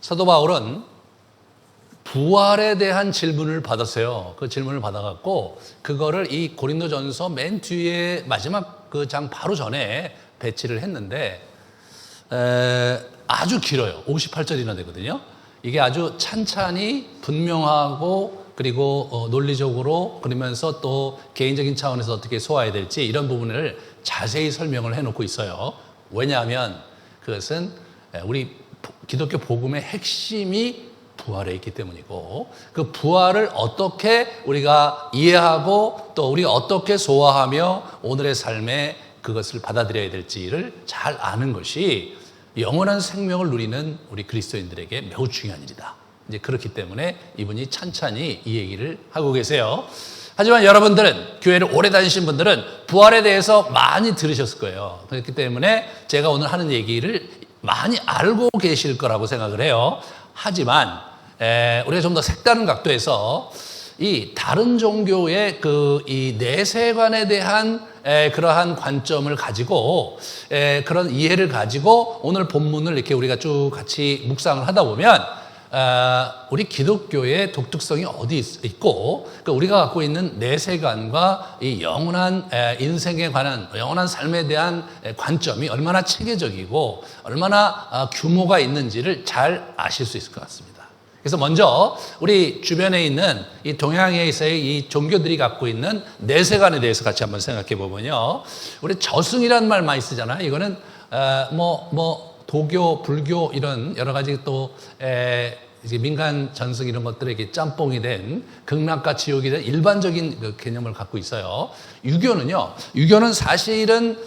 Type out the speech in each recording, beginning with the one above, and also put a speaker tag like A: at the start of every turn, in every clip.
A: 사도 바울은 부활에 대한 질문을 받았어요. 그 질문을 받아갖고 그거를 이 고린도전서 맨 뒤에 마지막 그 장 바로 전에 배치를 했는데 아주 길어요. 58절이나 되거든요. 이게 아주 찬찬히 분명하고 그리고 논리적으로 그러면서 또 개인적인 차원에서 어떻게 소화해야 될지 이런 부분을 자세히 설명을 해놓고 있어요. 왜냐하면 그것은 우리 기독교 복음의 핵심이 부활에 있기 때문이고 그 부활을 어떻게 우리가 이해하고 또 우리가 어떻게 소화하며 오늘의 삶에 그것을 받아들여야 될지를 잘 아는 것이 영원한 생명을 누리는 우리 그리스도인들에게 매우 중요한 일이다. 이제 그렇기 때문에 이분이 찬찬히 이 얘기를 하고 계세요. 하지만 여러분들은 교회를 오래 다니신 분들은 부활에 대해서 많이 들으셨을 거예요. 그렇기 때문에 제가 오늘 하는 얘기를 많이 알고 계실 거라고 생각을 해요. 하지만 우리가 좀 더 색다른 각도에서 이 다른 종교의 그 이 내세관에 대한 그러한 관점을 가지고 그런 이해를 가지고 오늘 본문을 이렇게 우리가 쭉 같이 묵상을 하다 보면 우리 기독교의 독특성이 어디 있고 우리가 갖고 있는 내세관과 이 영원한 인생에 관한 영원한 삶에 대한 관점이 얼마나 체계적이고 얼마나 규모가 있는지를 잘 아실 수 있을 것 같습니다. 그래서 먼저 우리 주변에 있는 이 동양에서의 이 종교들이 갖고 있는 내세관에 대해서 같이 한번 생각해 보면요. 우리 저승이라는 말 많이 쓰잖아요. 이거는 도교, 불교 이런 여러 가지 또 이제 민간 전승 이런 것들에게 짬뽕이 된 극락과 지옥이 된 일반적인 그 개념을 갖고 있어요. 유교는 사실은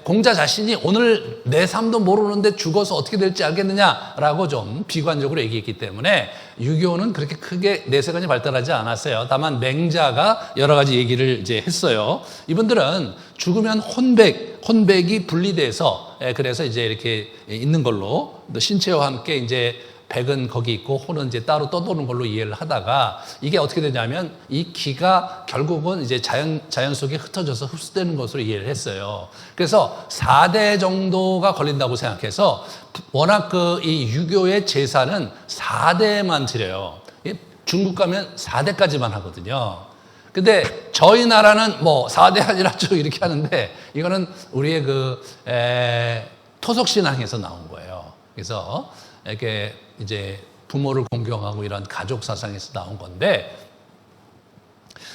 A: 공자 자신이 오늘 내 삶도 모르는데 죽어서 어떻게 될지 알겠느냐라고 좀 비관적으로 얘기했기 때문에 유교는 그렇게 크게 내세관이 발달하지 않았어요. 다만 맹자가 여러 가지 얘기를 이제 했어요. 이분들은 죽으면 혼백이 분리돼서 그래서 이제 이렇게 있는 걸로 신체와 함께 이제 백은 거기 있고 혼은 이제 따로 떠도는 걸로 이해를 하다가 이게 어떻게 되냐면 이 기가 결국은 이제 자연 속에 흩어져서 흡수되는 것으로 이해를 했어요. 그래서 4대 정도가 걸린다고 생각해서 워낙 이 유교의 제사는 4대만 드려요. 중국 가면 4대까지만 하거든요. 근데 저희 나라는 4대 아니라 쭉 이렇게 하는데 이거는 우리의 토속신앙에서 나온 거예요. 그래서 이렇게 이제 부모를 공경하고 이런 가족 사상에서 나온 건데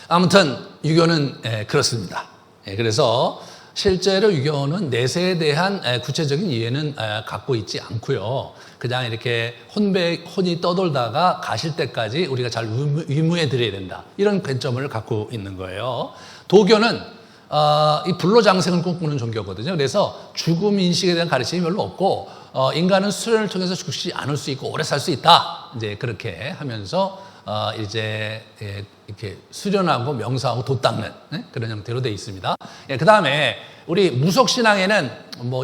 A: 아무튼 유교는 그렇습니다. 그래서 실제로 유교는 내세에 대한 구체적인 이해는 갖고 있지 않고요. 그냥 이렇게 혼이 떠돌다가 가실 때까지 우리가 잘 위무해 드려야 된다. 이런 관점을 갖고 있는 거예요. 도교는 이 불로장생을 꿈꾸는 종교거든요. 그래서 죽음 인식에 대한 가르침이 별로 없고 인간은 수련을 통해서 죽지 않을 수 있고 오래 살 수 있다. 이제 그렇게 하면서 이제 이렇게 수련하고 명상하고 돛 닦는 그런 형태로 되어 있습니다. 그 다음에 우리 무속신앙에는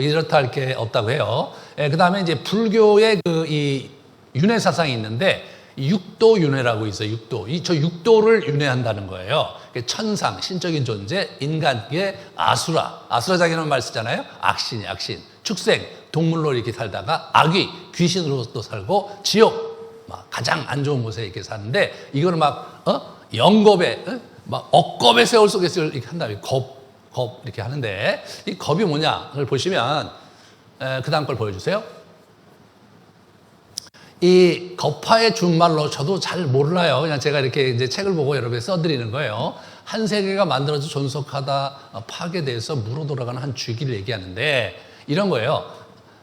A: 이렇다 할 게 없다고 해요. 그 다음에 이제 불교의 이 윤회 사상이 있는데 육도 윤회라고 있어요. 저 육도를 윤회한다는 거예요. 천상, 신적인 존재, 인간계 아수라장이라는 말 쓰잖아요. 악신, 축생, 동물로 이렇게 살다가 악귀, 귀신으로도 살고 지옥, 가장 안 좋은 곳에 이렇게 사는데 이거는 영겁에, 억겁의 세월 속에서 이렇게 한다면 겁 이렇게 하는데 이 겁이 뭐냐를 보시면 그 다음 걸 보여주세요. 이 겁화의 준말로 저도 잘 몰라요. 그냥 제가 이렇게 이제 책을 보고 여러분에 써드리는 거예요. 한 세계가 만들어져 존속하다 파괴돼서 무로 돌아가는 한 주기를 얘기하는데 이런 거예요.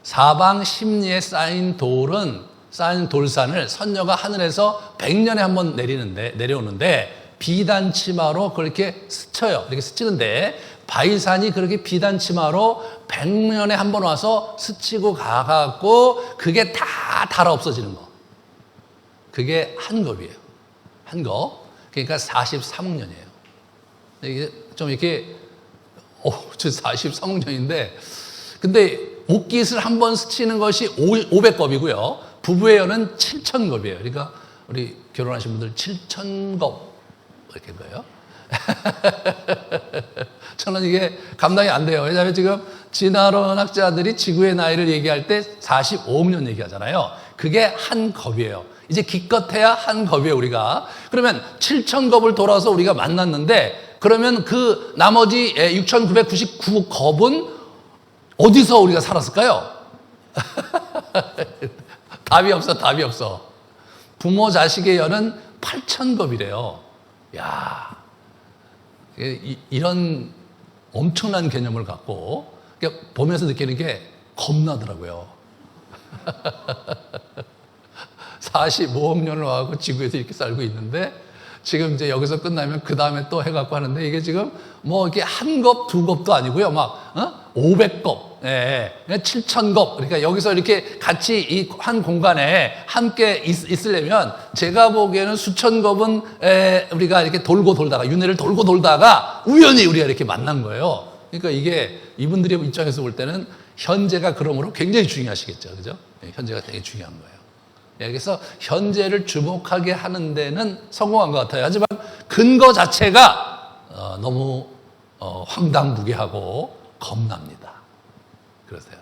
A: 사방 십리에 쌓인 돌산을 선녀가 하늘에서 100년에 한 번 내려오는데 비단치마로 그렇게 스쳐요. 이렇게 스치는데 바위산이 그렇게 비단치마로 100년에 한 번 와서 스치고 가갖고 그게 다 달아 없어지는 거. 그게 한 겁이에요. 한 겁. 그러니까 43억년이에요. 이게 좀 이렇게 저 43억년인데 근데 옷깃을 한 번 스치는 것이 500겁이고요. 부부의 연은 7,000겁이에요. 그러니까 우리 결혼하신 분들 7,000겁 이렇게 거예요. 저는 이게 감당이 안 돼요. 왜냐하면 지금 진화론 학자들이 지구의 나이를 얘기할 때 45억 년 얘기하잖아요. 그게 한 겁이에요. 이제 기껏해야 한 겁이에요, 우리가. 그러면 7,000겁을 돌아서 우리가 만났는데, 그러면 그 나머지 6,999겁은 어디서 우리가 살았을까요? 답이 없어, 답이 없어. 부모 자식의 연은 8,000겁이래요. 야, 이런 엄청난 개념을 갖고 보면서 느끼는 게 겁나더라고요. 45억 년을 와서 지구에서 이렇게 살고 있는데, 지금 이제 여기서 끝나면 그 다음에 또 해갖고 하는데, 이게 지금 뭐 이게 한 겁, 두 겁도 아니고요. 막, 500겁, 7,000겁. 그러니까 여기서 이렇게 같이 이 한 공간에 함께 있으려면 제가 보기에는 수천 겁은 우리가 이렇게 돌고 돌다가, 윤회를 돌고 돌다가 우연히 우리가 이렇게 만난 거예요. 그러니까 이게 이분들의 입장에서 볼 때는 현재가 그러므로 굉장히 중요하시겠죠. 그죠? 현재가 되게 중요한 거예요. 그래서 현재를 주목하게 하는 데는 성공한 것 같아요. 하지만 근거 자체가 너무 황당무계하고 겁납니다. 그러세요.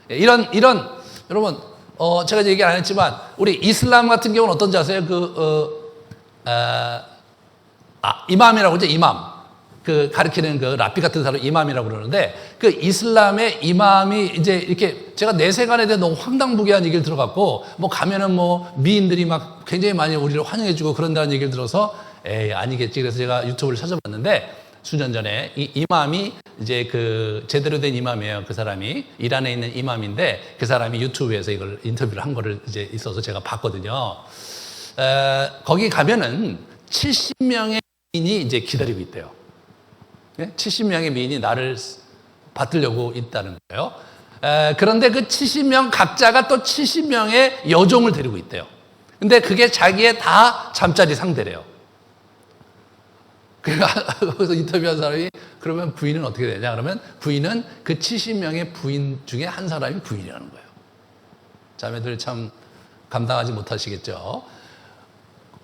A: 이런 여러분 제가 얘기 안 했지만 우리 이슬람 같은 경우는 어떤지 아세요? 이맘이라고 하죠. 이맘. 그 가르치는 그 랍비 같은 사람 이맘이라고 그러는데, 그 이슬람의 이맘이 이제 이렇게 제가 내세관에 대해 너무 황당무계한 얘기를 들어갖고, 뭐 가면은 뭐 미인들이 막 굉장히 많이 우리를 환영해주고 그런다는 얘기를 들어서 에이 아니겠지. 그래서 제가 유튜브를 찾아봤는데, 수년 전에 이 이맘이 이제 그 제대로 된 이맘이에요. 그 사람이 이란에 있는 이맘인데, 그 사람이 유튜브에서 이걸 인터뷰를 한 거를 이제 있어서 제가 봤거든요. 거기 가면은 70명의 미인이 이제 기다리고 있대요. 70명의 미인이 나를 받으려고 있다는 거예요. 그런데 그 70명 각자가 또 70명의 여종을 데리고 있대요. 근데 그게 자기의 다 잠자리 상대래요. 그래서 인터뷰한 사람이 그러면 부인은 어떻게 되냐? 그러면 부인은 그 70명의 부인 중에 한 사람이 부인이라는 거예요. 자매들 참 감당하지 못하시겠죠?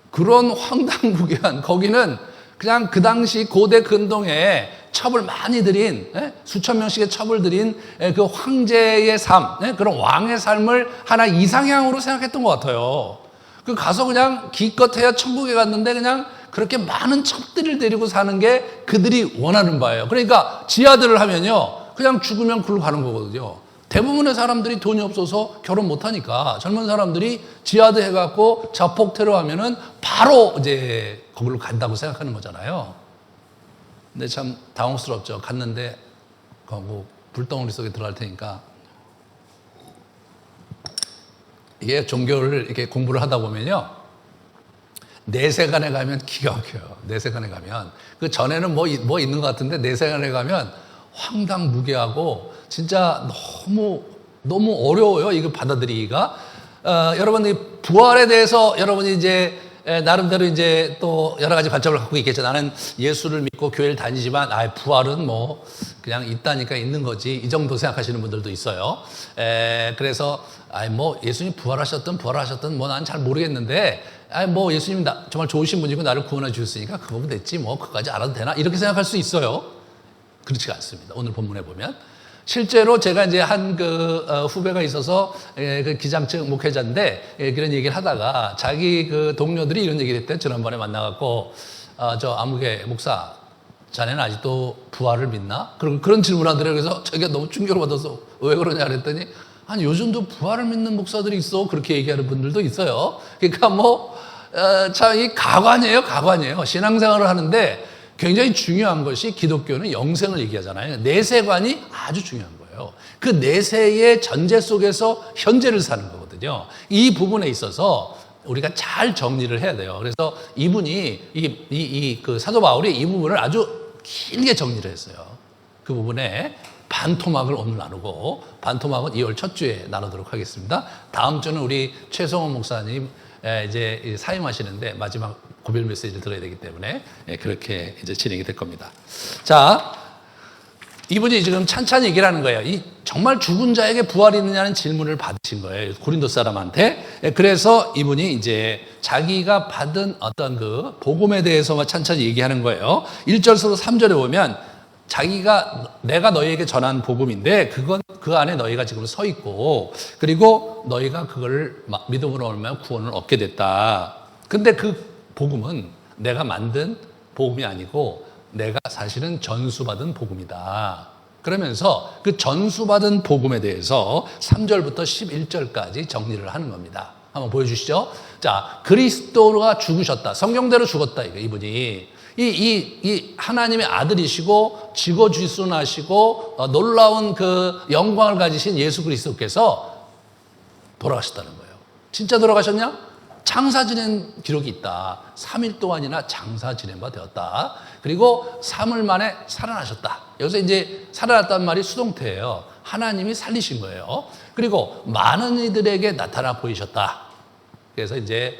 A: 그런 황당무계한, 거기는 그냥 그 당시 고대 근동에 첩을 많이 들인, 수천 명씩의 첩을 들인 그 황제의 삶, 그런 왕의 삶을 하나 이상향으로 생각했던 것 같아요. 그 가서 그냥 기껏해야 천국에 갔는데 그냥 그렇게 많은 첩들을 데리고 사는 게 그들이 원하는 바예요. 그러니까 지하들을 하면요, 그냥 죽으면 굴러 가는 거거든요. 대부분의 사람들이 돈이 없어서 결혼 못 하니까 젊은 사람들이 지하드 해갖고 자폭 테러하면은 바로 이제 거기로 간다고 생각하는 거잖아요. 근데 참 당혹스럽죠. 갔는데 뭐 불덩어리 속에 들어갈 테니까, 이게 종교를 이렇게 공부를 하다 보면요, 내세관에 가면 기가 막혀요. 내세관에 가면 그 전에는 뭐 있는 것 같은데 내세관에 가면 황당무계하고 진짜 너무 어려워요. 이거 받아들이기가. 여러분, 이 부활에 대해서 여러분이 이제 나름대로 이제 또 여러 가지 관점을 갖고 있겠죠. 나는 예수를 믿고 교회를 다니지만, 부활은 뭐 그냥 있다니까 있는 거지, 이 정도 생각하시는 분들도 있어요. 그래서 뭐 예수님 부활하셨든 뭐 난 잘 모르겠는데, 뭐 예수님 정말 좋으신 분이고 나를 구원해 주셨으니까 그거면 됐지, 뭐 그거까지 알아도 되나, 이렇게 생각할 수 있어요. 그렇지가 않습니다. 오늘 본문에 보면 실제로 제가 이제 한 후배가 있어서 그 기장층 목회자인데, 그런 얘기를 하다가 자기 그 동료들이 이런 얘기를 했대요. 지난번에 만나갖고 저 아무개 목사, 자네는 아직도 부활을 믿나? 그런 질문을 하더래요. 그래서 자기가 너무 충격을 받아서 왜 그러냐 그랬더니, 아니 요즘도 부활을 믿는 목사들이 있어, 그렇게 얘기하는 분들도 있어요. 그러니까 참 이 가관이에요. 신앙생활을 하는데 굉장히 중요한 것이, 기독교는 영생을 얘기하잖아요. 내세관이 아주 중요한 거예요. 그 내세의 전제 속에서 현재를 사는 거거든요. 이 부분에 있어서 우리가 잘 정리를 해야 돼요. 그래서 이분이 그 사도 바울이 이 부분을 아주 길게 정리를 했어요. 그 부분에 반토막을 오늘 나누고, 반토막은 2월 첫 주에 나누도록 하겠습니다. 다음 주는 우리 최성원 목사님 이제 사임하시는데 마지막 고별 메시지를 들어야 되기 때문에 그렇게 이제 진행이 될 겁니다. 자, 이분이 지금 찬찬히 얘기를 하는 거예요. 정말 죽은 자에게 부활이 있느냐는 질문을 받으신 거예요. 고린도 사람한테. 그래서 이분이 이제 자기가 받은 어떤 그 복음에 대해서만 찬찬히 얘기하는 거예요. 1절에서 3절에 보면 내가 너희에게 전한 복음인데 그건 그 안에 너희가 지금 서 있고 그리고 너희가 그걸 믿음으로 얼마나 구원을 얻게 됐다. 근데 그 복음은 내가 만든 복음이 아니고 내가 사실은 전수받은 복음이다. 그러면서 그 전수받은 복음에 대해서 3절부터 11절까지 정리를 하는 겁니다. 한번 보여주시죠. 자, 그리스도가 죽으셨다. 성경대로 죽었다. 이분이. 이 하나님의 아들이시고 지고지순하시고 놀라운 그 영광을 가지신 예수 그리스도께서 돌아가셨다는 거예요. 진짜 돌아가셨냐? 장사 지낸 기록이 있다. 3일 동안이나 장사 지낸 바 되었다. 그리고 3일 만에 살아나셨다. 여기서 이제 살아났다는 말이 수동태예요. 하나님이 살리신 거예요. 그리고 많은 이들에게 나타나 보이셨다. 그래서 이제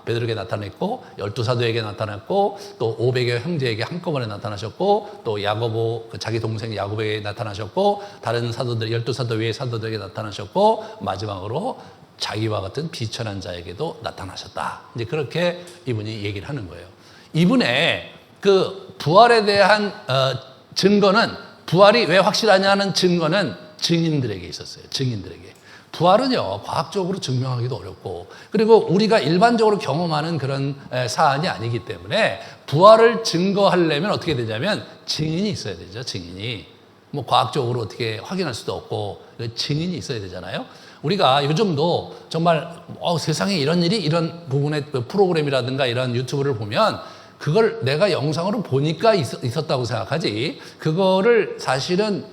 A: 베드로에게 나타났고 12사도에게 나타났고 또 500여 형제에게 한꺼번에 나타나셨고 또 야고보 자기 동생 야고보에게 나타나셨고 다른 사도들 12사도 외의 사도들에게 나타나셨고 마지막으로 자기와 같은 비천한 자에게도 나타나셨다. 이제 그렇게 이분이 얘기를 하는 거예요. 이분의 그 부활에 대한 증거는 부활이 왜 확실하냐는 증거는 증인들에게 있었어요. 증인들에게. 부활은요, 과학적으로 증명하기도 어렵고, 그리고 우리가 일반적으로 경험하는 그런 사안이 아니기 때문에 부활을 증거하려면 어떻게 되냐면 증인이 있어야 되죠, 증인이. 뭐 과학적으로 어떻게 확인할 수도 없고, 증인이 있어야 되잖아요. 우리가 요즘도 정말 세상에 이런 일이 이런 부분의 프로그램이라든가 이런 유튜브를 보면 그걸 내가 영상으로 보니까 있었다고 생각하지 그거를 사실은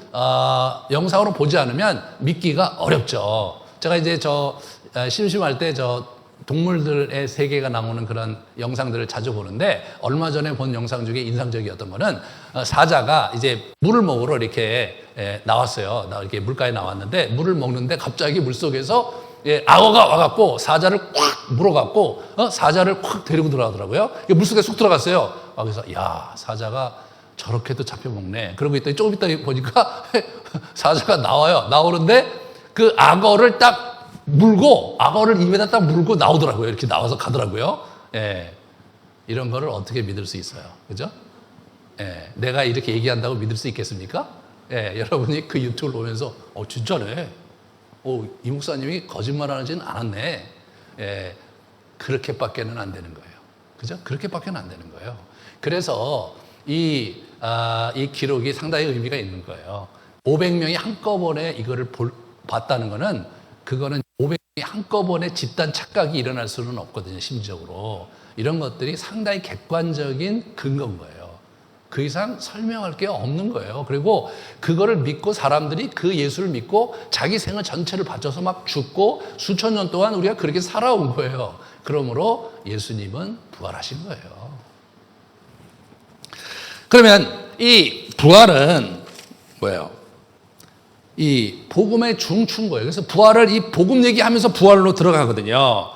A: 영상으로 보지 않으면 믿기가 어렵죠. 제가 이제 심심할 때 동물들의 세계가 나오는 그런 영상들을 자주 보는데 얼마 전에 본 영상 중에 인상적이었던 거는 사자가 이제 물을 먹으러 이렇게 나왔어요. 이렇게 물가에 나왔는데 물을 먹는데 갑자기 물속에서 악어가 와갖고 사자를 콱 물어갖고 사자를 콱 데리고 들어가더라고요. 물속에 쑥 들어갔어요. 그래서 야, 사자가 저렇게도 잡혀먹네. 그러고 있더니 조금 있다 보니까 사자가 나오는데 그 악어를 딱 물고 악어를 입에다 딱 물고 나오더라고요. 이렇게 나와서 가더라고요. 이런 거를 어떻게 믿을 수 있어요? 그죠? 내가 이렇게 얘기한다고 믿을 수 있겠습니까? 여러분이 그 유튜브를 보면서 진짜네. 이 목사님이 거짓말하지는 않았네. 그렇게밖에는 안 되는 거예요. 그죠? 그렇게밖에는 안 되는 거예요. 그래서 이 기록이 상당히 의미가 있는 거예요. 500명이 한꺼번에 이거를 봤다는 거는 그거는 500명이 한꺼번에 집단 착각이 일어날 수는 없거든요. 심리적으로. 이런 것들이 상당히 객관적인 근거인 거예요. 그 이상 설명할 게 없는 거예요. 그리고 그거를 믿고 사람들이 그 예수를 믿고 자기 생을 전체를 바쳐서 막 죽고 수천 년 동안 우리가 그렇게 살아온 거예요. 그러므로 예수님은 부활하신 거예요. 그러면 이 부활은 뭐예요? 이 복음의 중추인 거예요. 그래서 부활을 이 복음 얘기하면서 부활로 들어가거든요.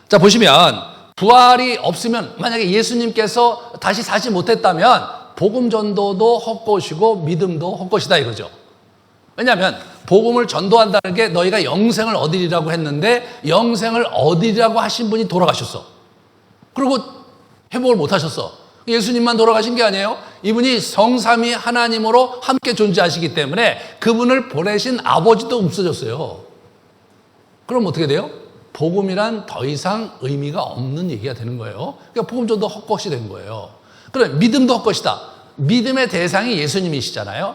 A: 자, 보시면 부활이 없으면 만약에 예수님께서 다시 사지 못했다면 복음 전도도 헛것이고 믿음도 헛것이다 이거죠. 왜냐하면 복음을 전도한다는 게 너희가 영생을 얻으리라고 했는데 영생을 얻으리라고 하신 분이 돌아가셨어. 그리고 회복을 못 하셨어. 예수님만 돌아가신 게 아니에요. 이분이 성삼위 하나님으로 함께 존재하시기 때문에 그분을 보내신 아버지도 없어졌어요. 그럼 어떻게 돼요? 복음이란 더 이상 의미가 없는 얘기가 되는 거예요. 그러니까 복음 전도 헛것이 된 거예요. 그럼 믿음도 헛것이다. 믿음의 대상이 예수님이시잖아요.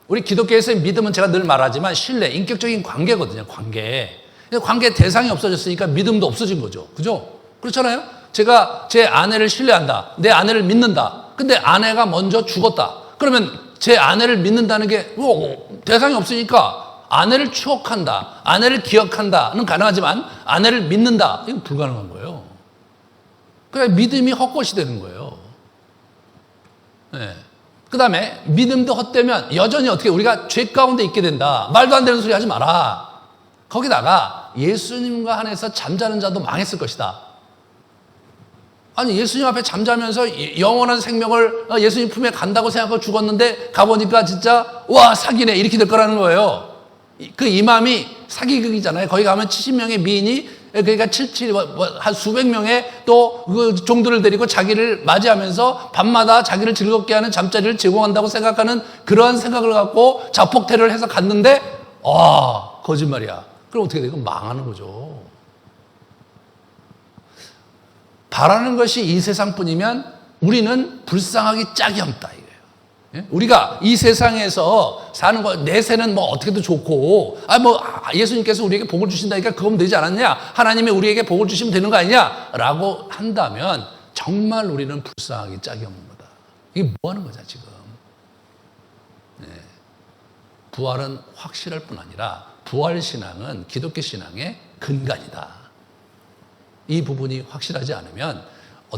A: 우리 기독교에서의 믿음은 제가 늘 말하지만 신뢰, 인격적인 관계거든요. 관계 대상이 없어졌으니까 믿음도 없어진 거죠. 그죠? 그렇잖아요. 제가 제 아내를 신뢰한다. 내 아내를 믿는다. 근데 아내가 먼저 죽었다. 그러면 제 아내를 믿는다는 게 대상이 없으니까 아내를 추억한다. 아내를 기억한다는 가능하지만 아내를 믿는다. 이건 불가능한 거예요. 그러니까 믿음이 헛것이 되는 거예요. 그 다음에 믿음도 헛되면 여전히 어떻게 우리가 죄 가운데 있게 된다. 말도 안 되는 소리 하지 마라. 거기다가 예수님과 한해서 잠자는 자도 망했을 것이다. 아니 예수님 앞에 잠자면서 영원한 생명을 예수님 품에 간다고 생각하고 죽었는데 가보니까 진짜 와 사기네 이렇게 될 거라는 거예요. 그 이맘이 사기극이잖아요. 거기 가면 70명의 미인이 그러니까 한 수백 명의 또 그 종들을 데리고 자기를 맞이하면서 밤마다 자기를 즐겁게 하는 잠자리를 제공한다고 생각하는 그러한 생각을 갖고 자폭 테러를 해서 갔는데 거짓말이야. 그럼 어떻게 돼? 이건 망하는 거죠. 바라는 것이 이 세상뿐이면 우리는 불쌍하기 짝이 없다 이거예요. 예? 우리가 이 세상에서 사는 거 내세는 뭐 어떻게도 좋고 예수님께서 우리에게 복을 주신다니까 그거면 되지 않았냐? 하나님이 우리에게 복을 주시면 되는 거 아니냐?라고 한다면 정말 우리는 불쌍하기 짝이 없는 거다. 이게 뭐 하는 거죠 지금? 네. 부활은 확실할 뿐 아니라 부활신앙은 기독교 신앙의 근간이다. 이 부분이 확실하지 않으면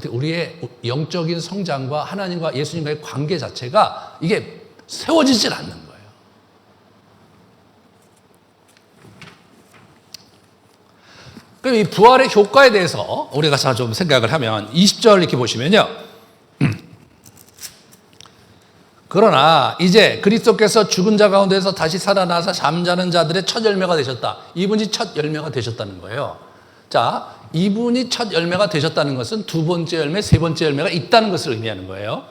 A: 우리의 영적인 성장과 하나님과 예수님과의 관계 자체가 이게 세워지질 않는 거예요. 그럼 이 부활의 효과에 대해서 우리가 좀 생각을 하면 20절 이렇게 보시면요. 그러나 이제 그리스도께서 죽은 자 가운데서 다시 살아나서 잠자는 자들의 첫 열매가 되셨다. 이분이 첫 열매가 되셨다는 거예요. 자, 이분이 첫 열매가 되셨다는 것은 두 번째 열매, 세 번째 열매가 있다는 것을 의미하는 거예요.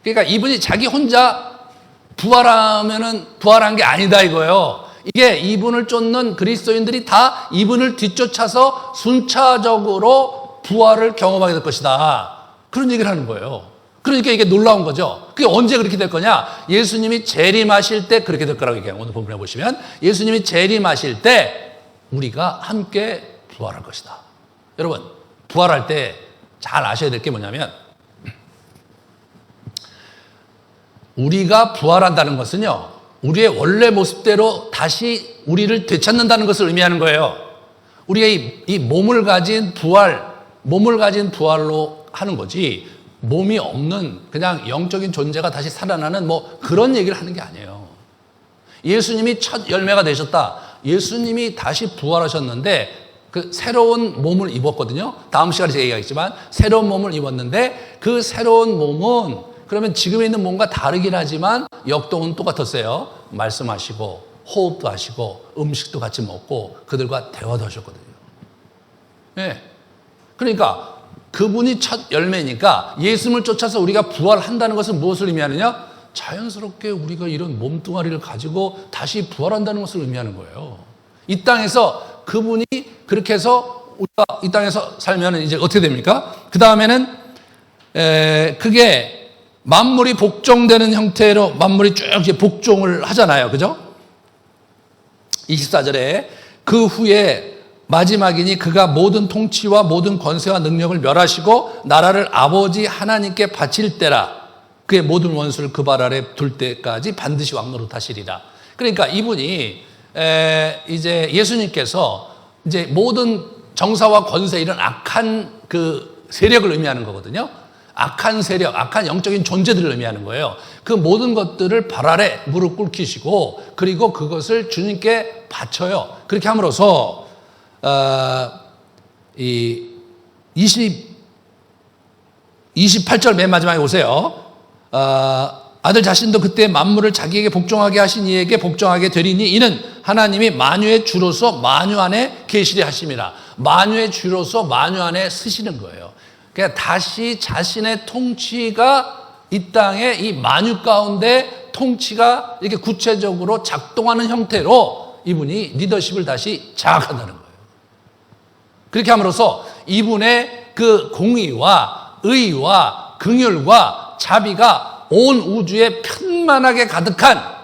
A: 그러니까 이분이 자기 혼자 부활하면은 부활한 게 아니다 이거예요. 이게 이분을 쫓는 그리스도인들이 다 이분을 뒤쫓아서 순차적으로 부활을 경험하게 될 것이다. 그런 얘기를 하는 거예요. 그러니까 이게 놀라운 거죠. 그게 언제 그렇게 될 거냐? 예수님이 재림하실 때 그렇게 될 거라고 얘기해요. 오늘 본문에 보시면 예수님이 재림하실 때 우리가 함께 부활할 것이다. 여러분, 부활할 때 잘 아셔야 될 게 뭐냐면 우리가 부활한다는 것은요, 우리의 원래 모습대로 다시 우리를 되찾는다는 것을 의미하는 거예요. 우리가 이 몸을 가진 부활로 하는 거지, 몸이 없는 그냥 영적인 존재가 다시 살아나는 그런 얘기를 하는 게 아니에요. 예수님이 첫 열매가 되셨다. 예수님이 다시 부활하셨는데 그 새로운 몸을 입었거든요. 다음 시간에 제가 얘기하겠지만 새로운 몸을 입었는데 그 새로운 몸은 그러면 지금에 있는 몸과 다르긴 하지만 역동은 똑같았어요. 말씀하시고 호흡도 하시고 음식도 같이 먹고 그들과 대화도 하셨거든요. 네. 그러니까 그분이 첫 열매니까 예수님을 쫓아서 우리가 부활한다는 것은 무엇을 의미하느냐? 자연스럽게 우리가 이런 몸뚱아리를 가지고 다시 부활한다는 것을 의미하는 거예요. 이 땅에서 그분이 그렇게 해서 우리가 이 땅에서 살면 이제 어떻게 됩니까? 그 다음에는 그게 만물이 복종되는 형태로 만물이 쭉 이제 복종을 하잖아요. 그죠? 24절에 그 후에 마지막이니 그가 모든 통치와 모든 권세와 능력을 멸하시고 나라를 아버지 하나님께 바칠 때라. 그의 모든 원수를 그 발 아래 둘 때까지 반드시 왕노릇 하시리라. 그러니까 이분이 이제 예수님께서 이제 모든 정사와 권세 이런 악한 그 세력을 의미하는 거거든요. 악한 세력, 악한 영적인 존재들을 의미하는 거예요. 그 모든 것들을 발 아래 무릎 꿇히시고 그리고 그것을 주님께 바쳐요. 그렇게 함으로써 이 28절 맨 마지막에 보세요. 아들 자신도 그때 만물을 자기에게 복종하게 하신 이에게 복종하게 되리니 이는 하나님이 만유의 주로서 만유 안에 계시려 하심이라. 만유의 주로서 만유 안에 쓰시는 거예요. 그러니까 다시 자신의 통치가 이 땅에 이 만유 가운데 통치가 이렇게 구체적으로 작동하는 형태로 이분이 리더십을 다시 장악한다는 거예요. 그렇게 함으로써 이분의 그 공의와 의와 긍휼과 자비가 온 우주에 편만하게 가득한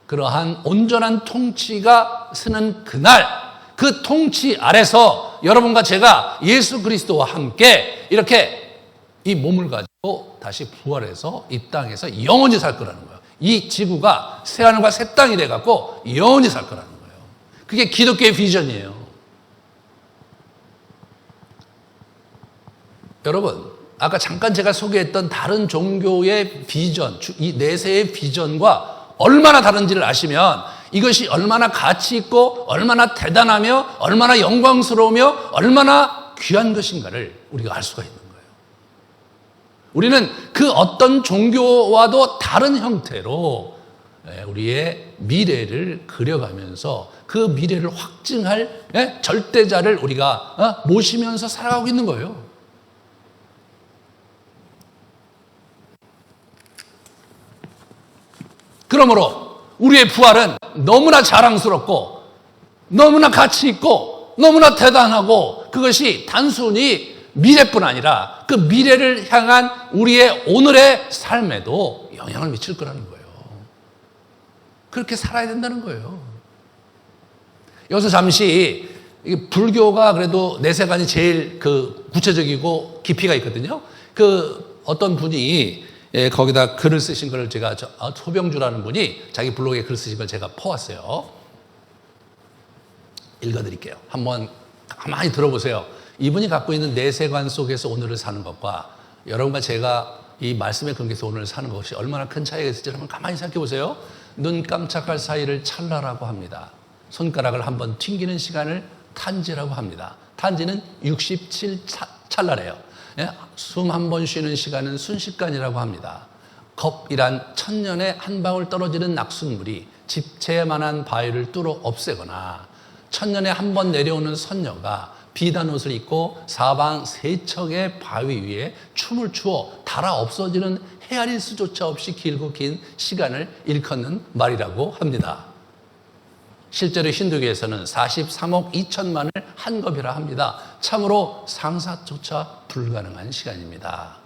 A: 그러한 온전한 통치가 서는 그날, 그 통치 아래서 여러분과 제가 예수 그리스도와 함께 이렇게 이 몸을 가지고 다시 부활해서 이 땅에서 영원히 살 거라는 거예요. 이 지구가 새하늘과 새 땅이 돼갖고 영원히 살 거라는 거예요. 그게 기독교의 비전이에요. 여러분, 아까 잠깐 제가 소개했던 다른 종교의 비전, 이 내세의 비전과 얼마나 다른지를 아시면 이것이 얼마나 가치 있고 얼마나 대단하며 얼마나 영광스러우며 얼마나 귀한 것인가를 우리가 알 수가 있는 거예요. 우리는 그 어떤 종교와도 다른 형태로 우리의 미래를 그려가면서 그 미래를 확증할 절대자를 우리가 모시면서 살아가고 있는 거예요. 그러므로 우리의 부활은 너무나 자랑스럽고 너무나 가치 있고 너무나 대단하고 그것이 단순히 미래뿐 아니라 그 미래를 향한 우리의 오늘의 삶에도 영향을 미칠 거라는 거예요. 그렇게 살아야 된다는 거예요. 여기서 잠시 불교가 그래도 내세관이 제일 구체적이고 깊이가 있거든요. 어떤 분이 거기다 글을 쓰신 걸 제가 소병주라는 분이 자기 블로그에 글 쓰신 걸 제가 퍼왔어요. 읽어드릴게요. 한번 가만히 들어보세요. 이분이 갖고 있는 내세관 속에서 오늘을 사는 것과 여러분과 제가 이 말씀의 근거에서 오늘을 사는 것이 얼마나 큰 차이가 있을지 한번 가만히 생각해 보세요. 눈 깜짝할 사이를 찰나라고 합니다. 손가락을 한번 튕기는 시간을 탄지라고 합니다. 탄지는 67찰나래요. 숨 한 번 쉬는 시간은 순식간이라고 합니다. 겁이란 천년에 한 방울 떨어지는 낙숫물이 집채만한 바위를 뚫어 없애거나 천년에 한 번 내려오는 선녀가 비단 옷을 입고 사방 세척의 바위 위에 춤을 추어 달아 없어지는 헤아릴 수조차 없이 길고 긴 시간을 일컫는 말이라고 합니다. 실제로 힌두교에서는 43억 2천만을 한 겁이라 합니다. 참으로 상상조차 불가능한 시간입니다.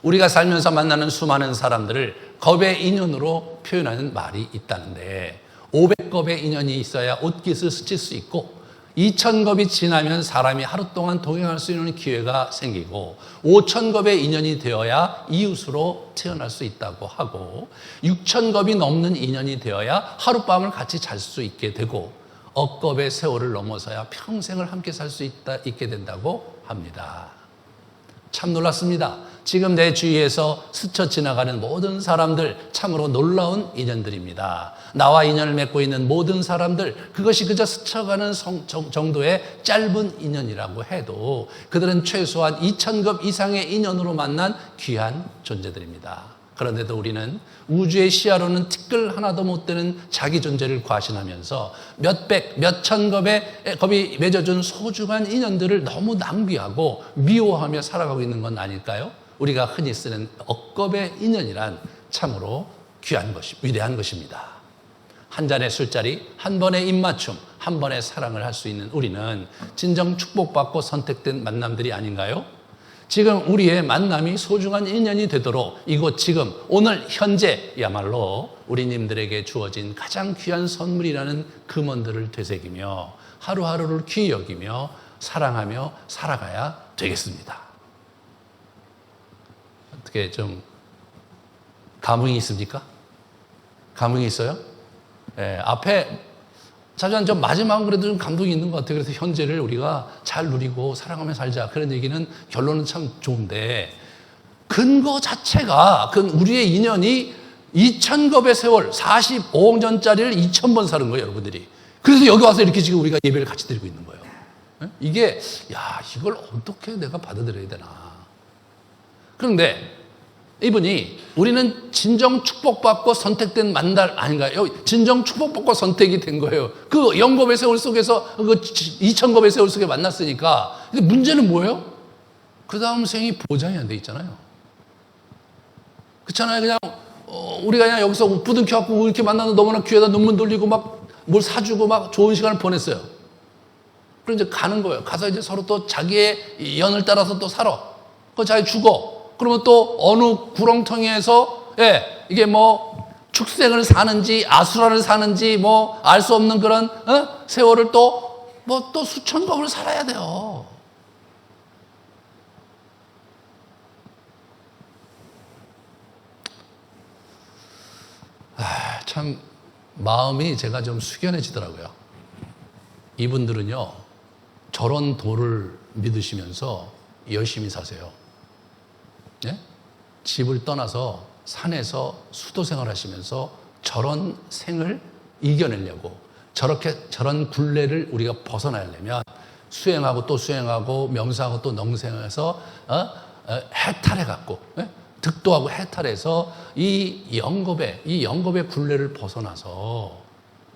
A: 우리가 살면서 만나는 수많은 사람들을 겁의 인연으로 표현하는 말이 있다는데 500겁의 인연이 있어야 옷깃을 스칠 수 있고 2000겁이 지나면 사람이 하루 동안 동행할 수 있는 기회가 생기고 5000겁의 인연이 되어야 이웃으로 태어날 수 있다고 하고 6000겁이 넘는 인연이 되어야 하룻밤을 같이 잘 수 있게 되고 억겁의 세월을 넘어서야 평생을 함께 살 수 있게 된다고 합니다. 참 놀랐습니다. 지금 내 주위에서 스쳐 지나가는 모든 사람들 참으로 놀라운 인연들입니다. 나와 인연을 맺고 있는 모든 사람들 그것이 그저 스쳐가는 정도의 짧은 인연이라고 해도 그들은 최소한 2000겁 이상의 인연으로 만난 귀한 존재들입니다. 그런데도 우리는 우주의 시야로는 티끌 하나도 못 되는 자기 존재를 과신하면서 몇백, 몇천 겁이 맺어준 소중한 인연들을 너무 낭비하고 미워하며 살아가고 있는 건 아닐까요? 우리가 흔히 쓰는 억겁의 인연이란 참으로 귀한 것이, 위대한 것입니다. 한 잔의 술자리, 한 번의 입맞춤, 한 번의 사랑을 할 수 있는 우리는 진정 축복받고 선택된 만남들이 아닌가요? 지금 우리의 만남이 소중한 인연이 되도록 이곳 지금 오늘 현재야말로 우리님들에게 주어진 가장 귀한 선물이라는 금원들을 되새기며 하루하루를 귀히 여기며 사랑하며 살아가야 되겠습니다. 어떻게 좀 감흥이 있습니까? 감흥이 있어요? 앞에 사실 좀 마지막은 그래도 좀 감동이 있는 것 같아요. 그래서 현재를 우리가 잘 누리고 사랑하며 살자. 그런 얘기는 결론은 참 좋은데 근거 자체가 우리의 인연이 2000겁의 세월 45억 년짜리를 2000번 사는 거예요, 여러분들이. 그래서 여기 와서 이렇게 지금 우리가 예배를 같이 드리고 있는 거예요. 이게 이걸 어떻게 내가 받아들여야 되나. 그런데 이분이 우리는 진정 축복받고 선택된 만날 아닌가요? 진정 축복받고 선택이 된 거예요. 그 0겁의 세월 속에서 2000겁의 세월 속에 만났으니까. 근데 문제는 뭐예요? 그 다음 생이 보장이 안 돼 있잖아요. 그렇잖아요. 그냥 우리가 그냥 여기서 부둥켜갖고 이렇게 만나서 너무나 귀에다 눈물 돌리고 막 뭘 사주고 막 좋은 시간을 보냈어요. 그럼 이제 가는 거예요. 가서 이제 서로 또 자기의 연을 따라서 또 살아. 그 자기 죽어. 그러면 또 어느 구렁텅이에서 이게 뭐 축생을 사는지 아수라를 사는지 뭐 알 수 없는 그런 세월을 또 수천 겁을 살아야 돼요. 참 마음이 제가 좀 숙연해지더라고요. 이분들은요 저런 도를 믿으시면서 열심히 사세요. 집을 떠나서 산에서 수도 생활하시면서 저런 생을 이겨내려고 저런 굴레를 우리가 벗어나려면 수행하고 또 수행하고 명상하고 또 명상해서 해탈해 갖고 득도하고 해탈해서 이 영겁의 굴레를 벗어나서,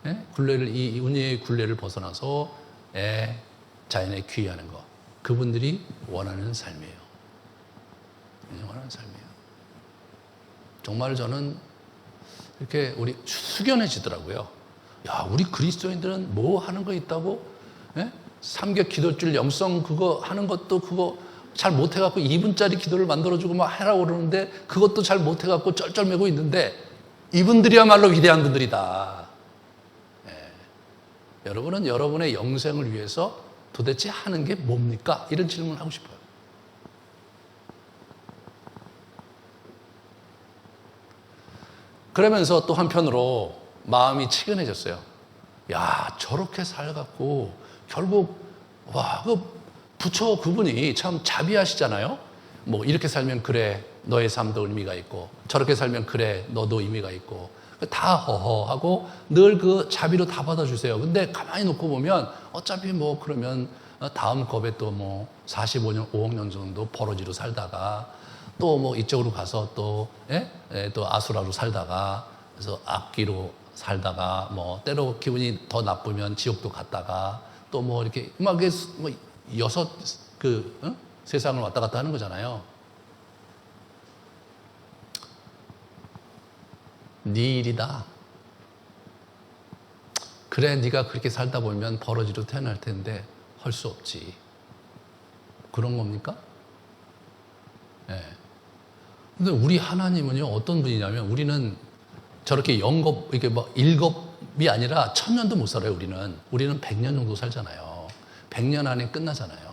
A: 예? 이 은혜의 굴레를 벗어나서, 예, 자연에 귀의하는 것. 그분들이 원하는 삶이에요. 원하는 삶이에요. 정말 저는 이렇게 우리 숙연해지더라고요. 야, 우리 그리스도인들은 뭐 하는 거 있다고? 예? 삼격 기도줄 영성 그거 하는 것도 그거 잘 못해갖고 2분짜리 기도를 만들어주고 막 하라고 그러는데 그것도 잘 못해갖고 쩔쩔매고 있는데 이분들이야말로 위대한 분들이다. 예. 여러분은 여러분의 영생을 위해서 도대체 하는 게 뭡니까? 이런 질문을 하고 싶어요. 그러면서 또 한편으로 마음이 치근해졌어요. 야, 저렇게 살갖고 결국 와, 그 부처 그분이 참 자비하시잖아요. 뭐 이렇게 살면 그래 너의 삶도 의미가 있고 저렇게 살면 그래 너도 의미가 있고 다 허허하고 늘 그 자비로 다 받아주세요. 근데 가만히 놓고 보면 어차피 뭐 그러면 다음 겁에 또 뭐 45년 5억 년 정도 버러지로 살다가 또 뭐 이쪽으로 가서 또, 예? 예, 또 아수라로 살다가 그래서 악기로 살다가 뭐 때로 기분이 더 나쁘면 지옥도 갔다가 또 뭐 이렇게 막 뭐 6 세상을 왔다 갔다 하는 거잖아요. 네 일이다. 그래, 네가 그렇게 살다 보면 버러지로 태어날 텐데 할 수 없지. 그런 겁니까? 예. 근데 우리 하나님은요, 어떤 분이냐면 우리는 저렇게 영겁, 이게 뭐 일겁이 아니라 1000년도 못 살아요, 우리는. 우리는 100년 정도 살잖아요. 100년 안에 끝나잖아요.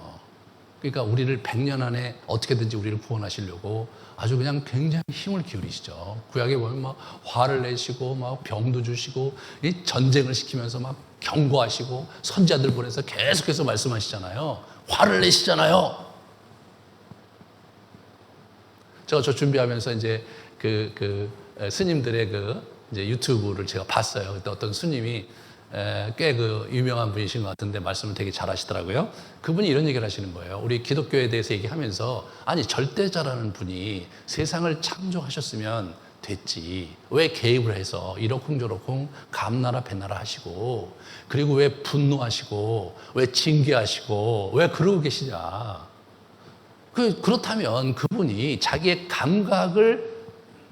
A: 그러니까 우리를 100년 안에 어떻게든지 우리를 구원하시려고 아주 그냥 굉장히 힘을 기울이시죠. 구약에 보면 막 화를 내시고 막 병도 주시고 이 전쟁을 시키면서 막 경고하시고 선지자들 보내서 계속해서 말씀하시잖아요. 화를 내시잖아요. 제가 저 준비하면서 이제 스님들의 이제 유튜브를 제가 봤어요. 그때 어떤 스님이 꽤 유명한 분이신 것 같은데 말씀을 되게 잘 하시더라고요. 그분이 이런 얘기를 하시는 거예요. 우리 기독교에 대해서 얘기하면서 아니 절대자라는 분이 세상을 창조하셨으면 됐지. 왜 개입을 해서 이러쿵저러쿵 감나라 배나라 하시고 그리고 왜 분노하시고 왜 징계하시고 왜 그러고 계시냐. 그렇다면 그분이 자기의 감각을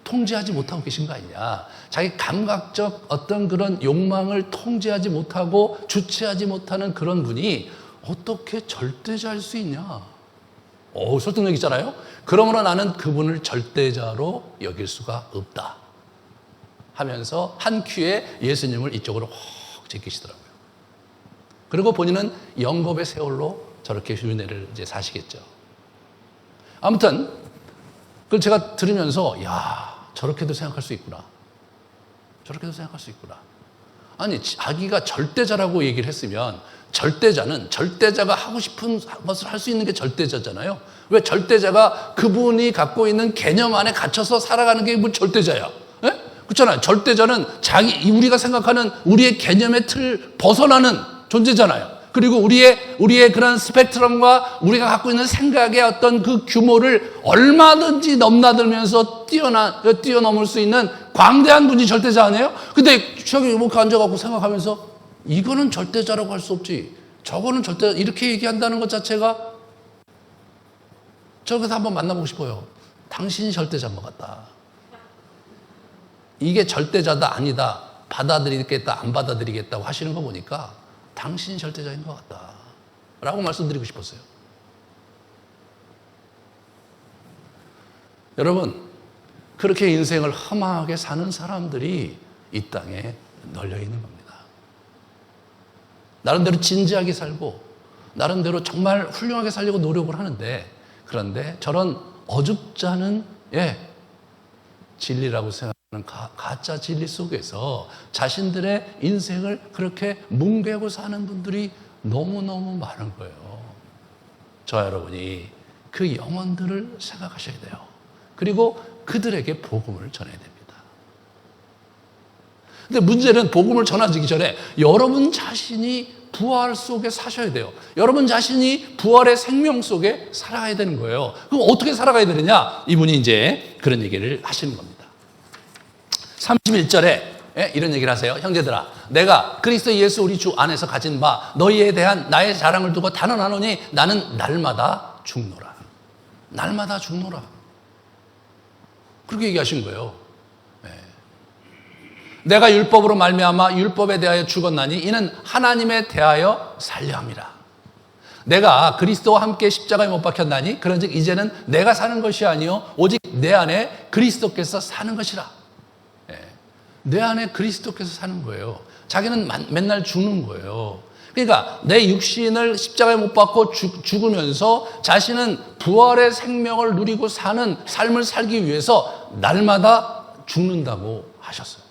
A: 통제하지 못하고 계신 거 아니냐. 자기 감각적 어떤 그런 욕망을 통제하지 못하고 주체하지 못하는 그런 분이 어떻게 절대자일 수 있냐. 설득력 있잖아요. 그러므로 나는 그분을 절대자로 여길 수가 없다 하면서 한 큐에 예수님을 이쪽으로 확 제끼시더라고요. 그리고 본인은 영겁의 세월로 저렇게 윤회를 이제 사시겠죠. 아무튼 그걸 제가 들으면서 야, 저렇게도 생각할 수 있구나. 저렇게도 생각할 수 있구나. 아니, 자기가 절대자라고 얘기를 했으면 절대자는 절대자가 하고 싶은 것을 할 수 있는 게 절대자잖아요. 왜 절대자가 그분이 갖고 있는 개념 안에 갇혀서 살아가는 게 뭐 절대자야? 예? 그렇잖아요. 절대자는 우리가 생각하는 우리의 개념의 틀 벗어나는 존재잖아요. 그리고 우리의 그런 스펙트럼과 우리가 갖고 있는 생각의 어떤 그 규모를 얼마든지 넘나들면서 뛰어넘을 수 있는 광대한 분이 절대자 아니에요? 근데 저기 이렇게 앉아갖고 생각하면서 이거는 절대자라고 할 수 없지. 저거는 절대자. 이렇게 얘기한다는 것 자체가 저기서 한번 만나보고 싶어요. 당신이 절대자인 것 같다. 이게 절대자다 아니다. 받아들이겠다 안 받아들이겠다고 하시는 거 보니까 당신이 절대자인 것 같다 라고 말씀드리고 싶었어요. 여러분, 그렇게 인생을 험하게 사는 사람들이 이 땅에 널려 있는 겁니다. 나름대로 진지하게 살고 나름대로 정말 훌륭하게 살려고 노력을 하는데, 그런데 저런 어줍지 않은 진리라고 생각하는 가짜 진리 속에서 자신들의 인생을 그렇게 뭉개고 사는 분들이 너무너무 많은 거예요. 저와 여러분이 그 영혼들을 생각하셔야 돼요. 그리고 그들에게 복음을 전해야 됩니다. 근데 문제는 복음을 전하기 전에 여러분 자신이 부활 속에 사셔야 돼요. 여러분 자신이 부활의 생명 속에 살아가야 되는 거예요. 그럼 어떻게 살아가야 되느냐? 이분이 이제 그런 얘기를 하시는 겁니다. 31절에 이런 얘기를 하세요. 형제들아, 내가 그리스도 예수 우리 주 안에서 가진 바 너희에 대한 나의 자랑을 두고 단언하노니 나는 날마다 죽노라. 날마다 죽노라. 그렇게 얘기하신 거예요. 내가 율법으로 말미암아 율법에 대하여 죽었나니 이는 하나님에 대하여 살려 함이라. 내가 그리스도와 함께 십자가에 못 박혔나니 그런즉 이제는 내가 사는 것이 아니요 오직 내 안에 그리스도께서 사는 것이라. 내 안에 그리스도께서 사는 거예요. 자기는 맨날 죽는 거예요. 그러니까 내 육신을 십자가에 못 박고 죽으면서 자신은 부활의 생명을 누리고 사는 삶을 살기 위해서 날마다 죽는다고 하셨어요.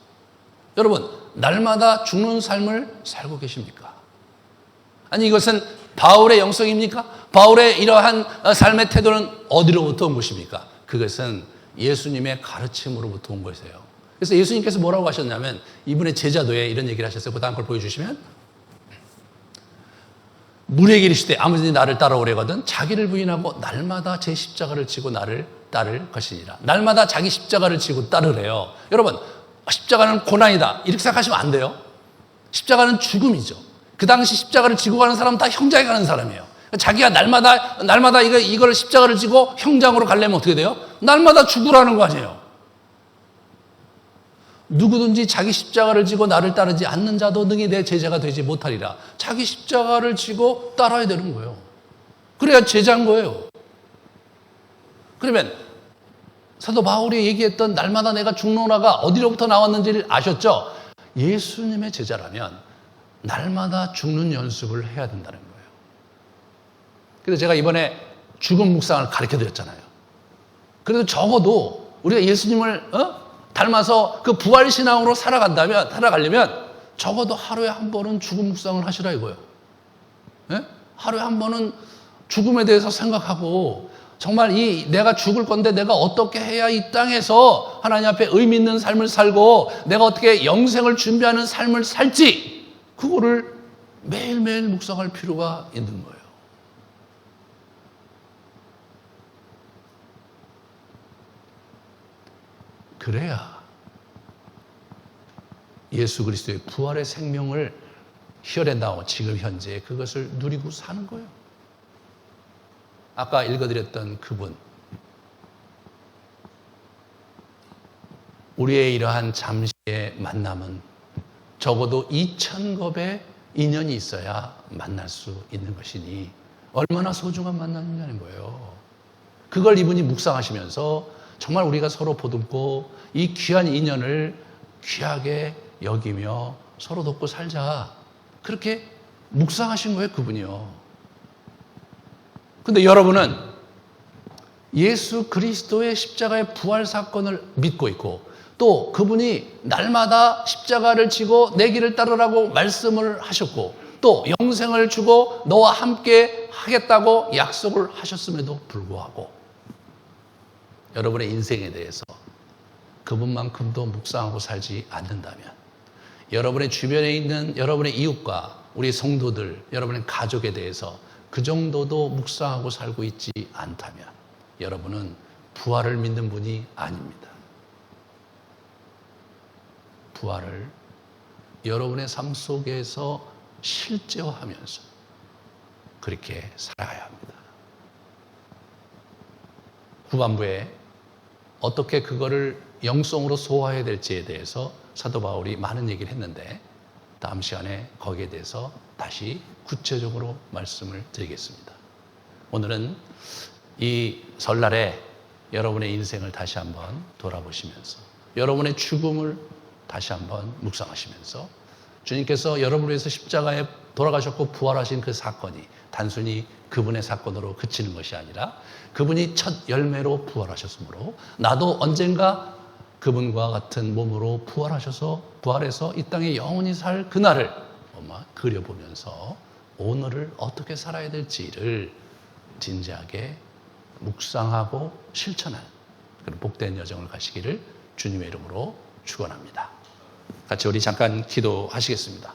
A: 여러분, 날마다 죽는 삶을 살고 계십니까? 아니, 이것은 바울의 영성입니까? 바울의 이러한 삶의 태도는 어디로부터 온 것입니까? 그것은 예수님의 가르침으로부터 온 것이에요. 그래서 예수님께서 뭐라고 하셨냐면 이분의 제자도에 이런 얘기를 하셨어요. 그 다음 걸 보여주시면, 무리에게 이르시되 아무든지 나를 따라오려거든 자기를 부인하고 날마다 제 십자가를 지고 나를 따를 것이니라. 날마다 자기 십자가를 지고 따르래요. 여러분, 십자가는 고난이다 이렇게 생각하시면 안 돼요. 십자가는 죽음이죠. 그 당시 십자가를 지고 가는 사람은 다 형장에 가는 사람이에요. 자기가 날마다 이걸 십자가를 지고 형장으로 가려면 어떻게 돼요? 날마다 죽으라는 거 아니에요. 누구든지 자기 십자가를 지고 나를 따르지 않는 자도 능히 내 제자가 되지 못하리라. 자기 십자가를 지고 따라야 되는 거예요. 그래야 제자인 거예요. 그러면 사도 바울이 얘기했던 날마다 내가 죽노라가 어디로부터 나왔는지를 아셨죠? 예수님의 제자라면 날마다 죽는 연습을 해야 된다는 거예요. 그래서 제가 이번에 죽음 묵상을 가르쳐 드렸잖아요. 그래도 적어도 우리가 예수님을 닮아서 그 부활신앙으로 살아가려면 적어도 하루에 한 번은 죽음 묵상을 하시라 이거예요. 하루에 한 번은 죽음에 대해서 생각하고 정말 내가 죽을 건데 내가 어떻게 해야 이 땅에서 하나님 앞에 의미 있는 삶을 살고 내가 어떻게 영생을 준비하는 삶을 살지, 그거를 매일매일 묵상할 필요가 있는 거예요. 그래야 예수 그리스도의 부활의 생명을 혈에 나오 지금 현재 그것을 누리고 사는 거예요. 아까 읽어드렸던 그분, 우리의 이러한 잠시의 만남은 적어도 2000겁의 인연이 있어야 만날 수 있는 것이니 얼마나 소중한 만남이냐는 거예요. 그걸 이분이 묵상하시면서 정말 우리가 서로 보듬고 이 귀한 인연을 귀하게 여기며 서로 돕고 살자, 그렇게 묵상하신 거예요, 그분이요. 근데 여러분은 예수 그리스도의 십자가의 부활 사건을 믿고 있고 또 그분이 날마다 십자가를 지고 내 길을 따르라고 말씀을 하셨고 또 영생을 주고 너와 함께 하겠다고 약속을 하셨음에도 불구하고 여러분의 인생에 대해서 그분만큼도 묵상하고 살지 않는다면, 여러분의 주변에 있는 여러분의 이웃과 우리 성도들, 여러분의 가족에 대해서 그 정도도 묵상하고 살고 있지 않다면 여러분은 부활을 믿는 분이 아닙니다. 부활을 여러분의 삶 속에서 실제화하면서 그렇게 살아가야 합니다. 후반부에 어떻게 그거를 영성으로 소화해야 될지에 대해서 사도 바울이 많은 얘기를 했는데 다음 시간에 거기에 대해서 다시 구체적으로 말씀을 드리겠습니다. 오늘은 이 설날에 여러분의 인생을 다시 한번 돌아보시면서 여러분의 죽음을 다시 한번 묵상하시면서 주님께서 여러분을 위해서 십자가에 돌아가셨고 부활하신 그 사건이 단순히 그분의 사건으로 그치는 것이 아니라 그분이 첫 열매로 부활하셨으므로 나도 언젠가 그분과 같은 몸으로 부활해서 이 땅에 영원히 살 그날을 그려보면서 오늘을 어떻게 살아야 될지를 진지하게 묵상하고 실천하는 그런 복된 여정을 가시기를 주님의 이름으로 축원합니다. 같이 우리 잠깐 기도하시겠습니다.